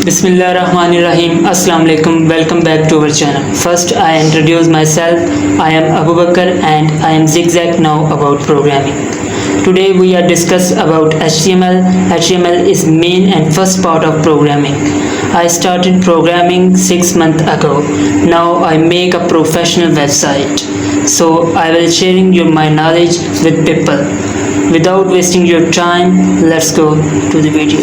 Bismillahirrahmanirrahim. Assalamu alaikum. Welcome back to our channel. First, I introduce myself. I am Abu Bakr and I am zigzag now about programming. Today we are discuss about HTML. HTML is main and first part of programming. I started programming 6 months ago. Now I make a professional website. So I will sharing my knowledge with people. Without wasting your time, let's go to the video.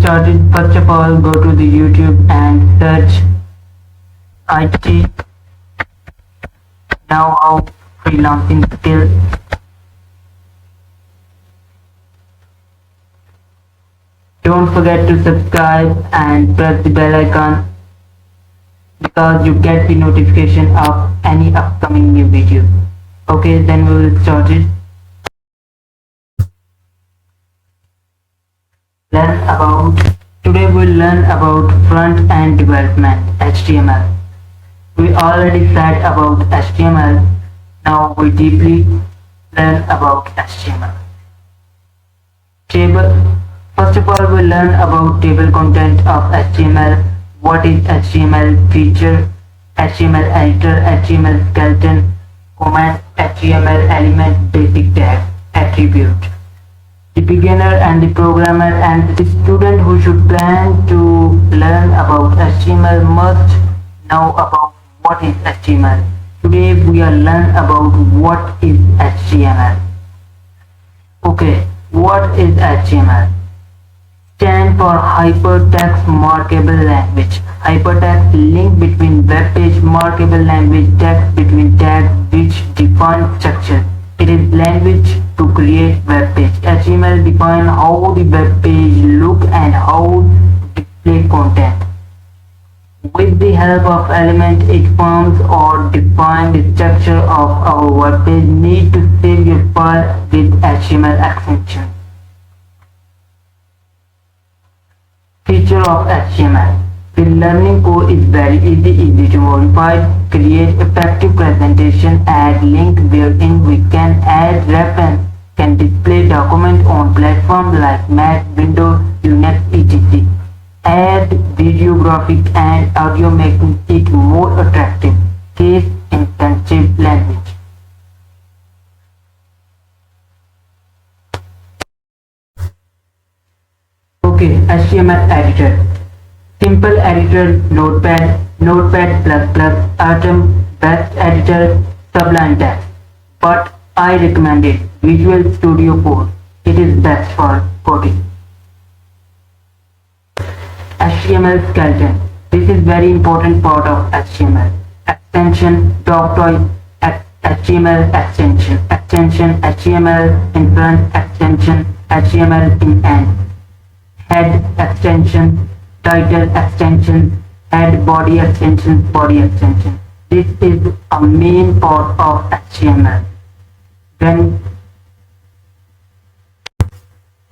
Started, first of all, go to the YouTube and search IT now how freelancing skills. Don't forget to subscribe and press the bell icon because you get the notification of any upcoming new video. Okay, then we will start it. Today we'll learn about front end development HTML. We already said about HTML. Now we deeply learn about HTML. Table. First of all, we'll learn about table content of HTML. What is HTML feature, HTML editor, HTML skeleton, comment, HTML element, basic tag, attribute. The beginner and the programmer and the student who should plan to learn about HTML must know about what is HTML. Today we are learn about what is HTML. Okay, what is HTML? Stand for Hypertext Markable Language. Hypertext link between web page, markable language, text between tags which define structure. It is language to create web page. HTML defines how the web page look and how to display content. With the help of element, it forms or defines the structure of our web page. Need to save your file with HTML extension. Feature of HTML. The learning code is very easy to modify, create effective presentation, add link wherein we can add reference, can display document on platform like Mac, Windows, Linux, etc. Add video graphic and audio making it more attractive. Case intensive language. Okay, HTML editor. Simple editor, Notepad, Notepad++, Atom, best editor, Sublime Text. But I recommend it, Visual Studio Code. It is best for coding. HTML skeleton. This is very important part of HTML. Extension, doctoid, HTML extension, HTML in front, extension, HTML in end. Head extension, title extension, head, body extension, body extension. This is a main part of HTML. Then,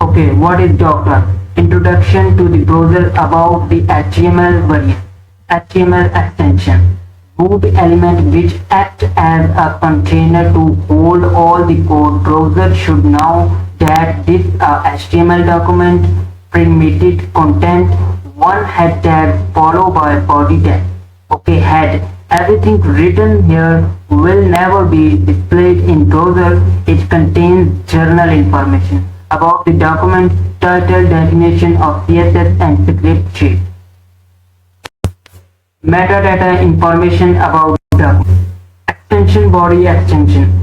okay, what is Docker? Introduction to the browser about the HTML variant. HTML extension. Boot element which act as a container to hold all the code. Browser should know that this HTML document permitted content, one head tag followed by body tag. Okay, head. Everything written here will never be displayed in browser. It contains journal information about the document, title, definition of CSS and script sheet. Metadata information about document. Extension, body extension.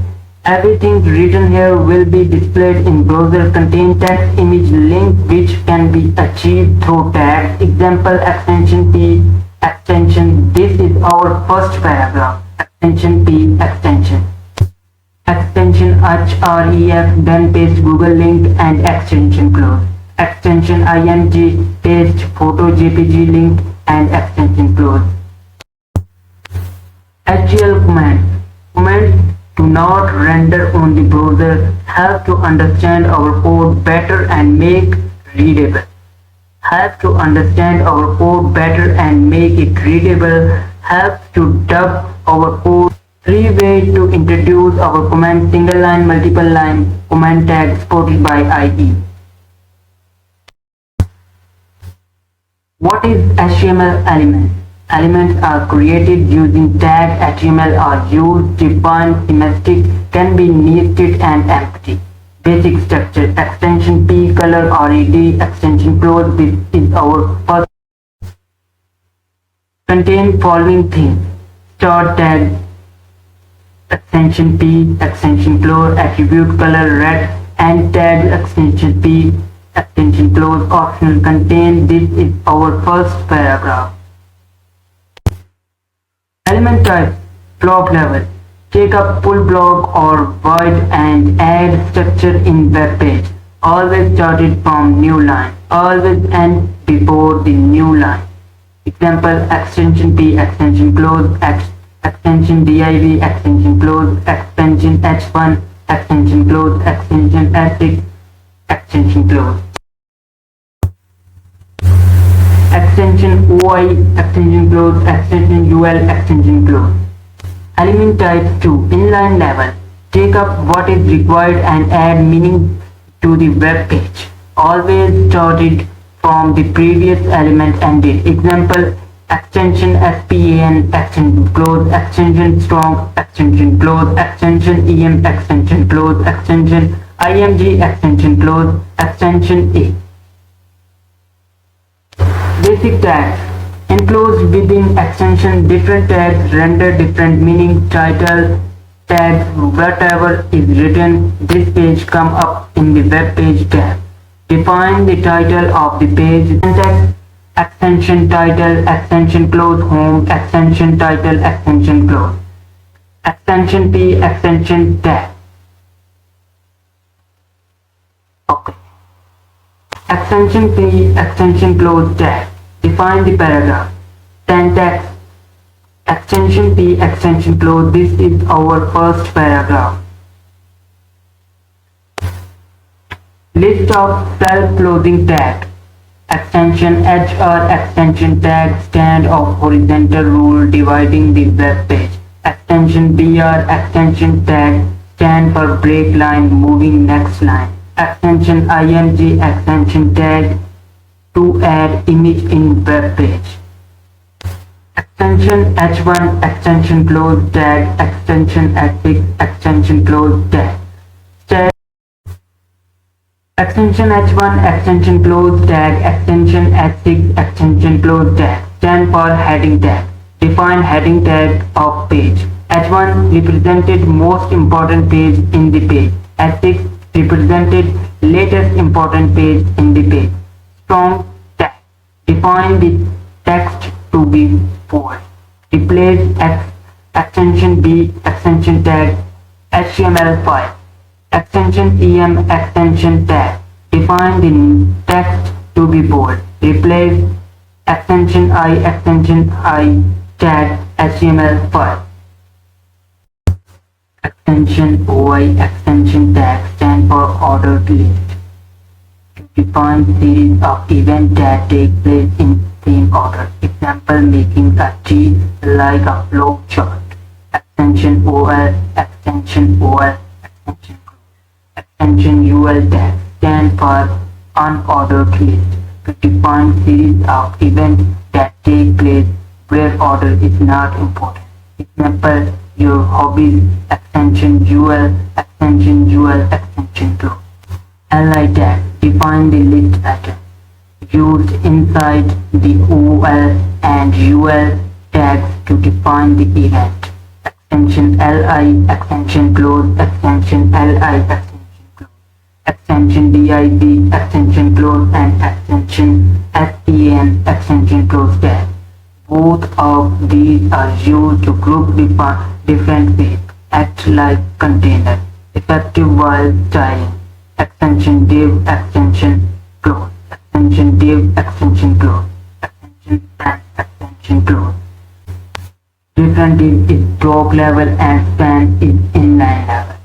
Everything written here will be displayed in browser. Contain text, image, link which can be achieved through tags. Example, extension P extension. This is our first paragraph. Extension P extension. Extension href, then paste Google link and extension close. Extension ing, paste photo JPG link and extension close. HL command. Commands do not render on the browser, help to understand our code better and make readable. Help to understand our code better and make it readable. Help to dub our code Three ways to introduce our comment: single line, multiple line, comment tag supported by IE. What is HTML element? Elements are created using tag. HTML are used, defined, thematic, can be nested and empty. Basic structure: extension P, color red, extension close. This is our first. Contain following things: start tag, extension P, extension close, attribute color red, and tag extension P, extension close, optional contain. This is our first paragraph. Element type: block level. Take a full block or void and add structure in web page. Always started from new line. Always end before the new line. Example: extension P, extension close, extension div, extension close, extension h1, extension close, extension h6, extension close. Extension OI, extension close, extension UL, extension close. Element type 2, inline level. Take up what is required and add meaning to the web page. Always started from the previous element ended. Example: extension SPAN, extension close, extension strong, extension close, extension EM, extension close, extension IMG, extension close, extension A. Basic tags. Enclosed within extension, different tags render different meaning. Title tags: whatever is written this page come up in the web page tab. Define the title of the page. Syntax: extension title, extension close, home, extension title, extension close, extension P, extension tag. Okay. Extension P, extension close tag. Define the paragraph. Syntax: extension P, extension close. This is our first paragraph. List of self-closing tag. Extension H or extension tag stand of horizontal rule dividing the web page. Extension BR, extension tag stand for break line, moving next line. Extension IMG, extension tag to add image in web page. Extension H1, extension close tag, extension H6, extension close tag. Extension H1, extension close tag, extension H6, extension close tag stand for heading tag. Define heading tag of page. H1 represented most important page in the page. H6 represented latest important page in the page. Strong tag. Define the text to be bold. Replace extension B, extension tag, HTML5. Extension EM, extension tag. Define the text to be bold. Replace extension I tag, HTML5. Extension OI, extension tag stand for ordered list. To define series of events that take place in same order. Example: making a tree like a flow chart. Extension OL, extension OL, extension extension UL tag stand for unordered list. To define series of events that take place where order is not important. Example: your hobbies, extension UL, extension UL, extension close. Li tag define the list item used inside the OL and UL tags to define the event. Extension Li, extension close, extension Li, extension close, extension div, extension close, and extension span, extension close tag. Both of these are used to group different pages, act like container, effective while styling. Extension div, extension close, extension div, extension close, extension span, extension close. Different div is block level and span is inline level.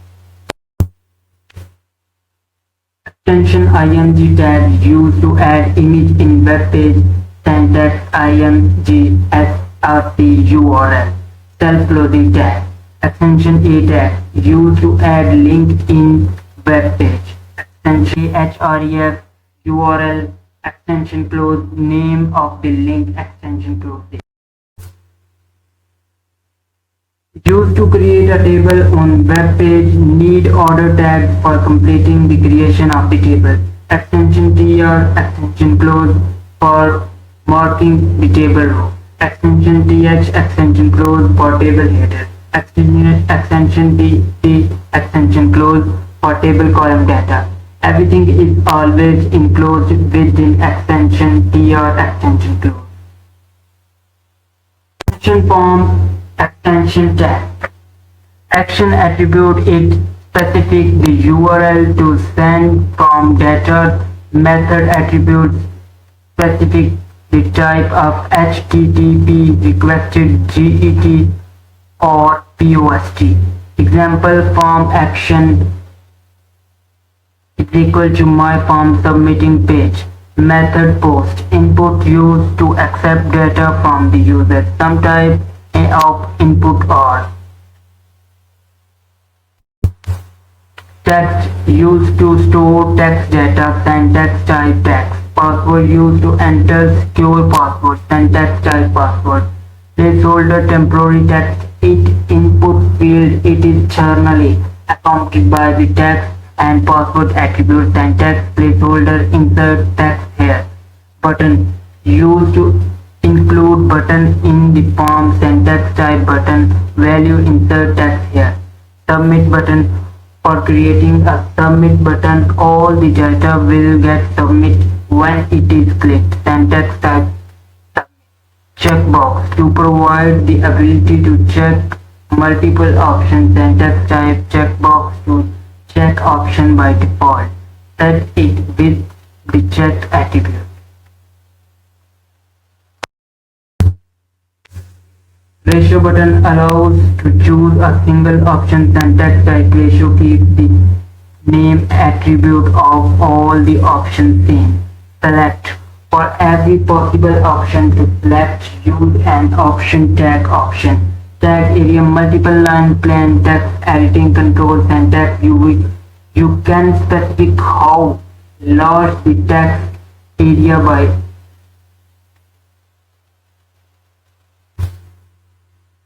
Extension img tag used to add image in web page. Syntax img src URL. Self-closing tag. Extension A tag used to add link in web page. Extension href URL extension close name of the link extension close. Used to create a table on web page, need order tags for completing the creation of the table. Extension tr extension close for marking the table row. Extension th extension close for table header. Extension dt extension close for table column data. Everything is always enclosed within extension tr extension close. Extension form extension tag. Action attribute it specific the URL to send from data. Method attributes specific the type of HTTP requested GET or POST. Example form action is equal to my form submitting page. Method post input used to accept data from the user. Some type of input or text used to store text data. Syntax type text. Password used to enter secure password. Syntax type password. Placeholder temporary text. It input field. It is externally accompanied by the text and password attribute. Syntax placeholder insert text here. Button used to include button in the form. Syntax type button. Value insert text here. Submit button. For creating a submit button, all the data will get submit when it is clicked. Syntax type submit. Checkbox to provide the ability to check multiple options. Syntax type checkbox to check option by default. Set it with the checked attribute. Ratio button allows to choose a single option. Syntax type ratio keeps the name attribute of all the options seen. Select for every possible option to select use an option tag option. Tag area multiple line plain text editing control. Syntax you can specify how large the text area by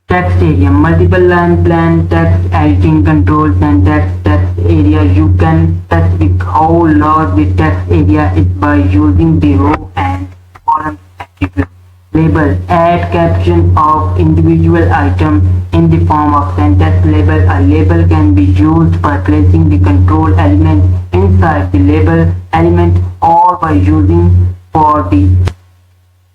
text area, multiple line plain text editing controls. And text area you can specify how large the text area is by using the row and column attribute. Label add caption of individual item in the form of syntax label. A label can be used by placing the control element inside the label element or by using for the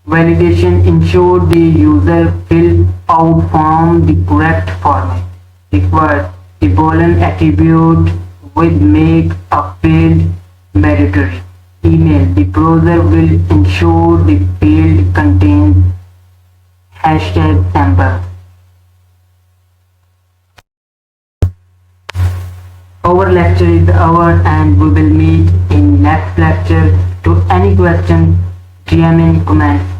validation. Ensure the user fill out form the correct format. Required the boolean attribute with make a field mandatory. Email the browser will ensure the field contains #sample. Our lecture is over and we will meet in next lecture. To any question, DM in comments.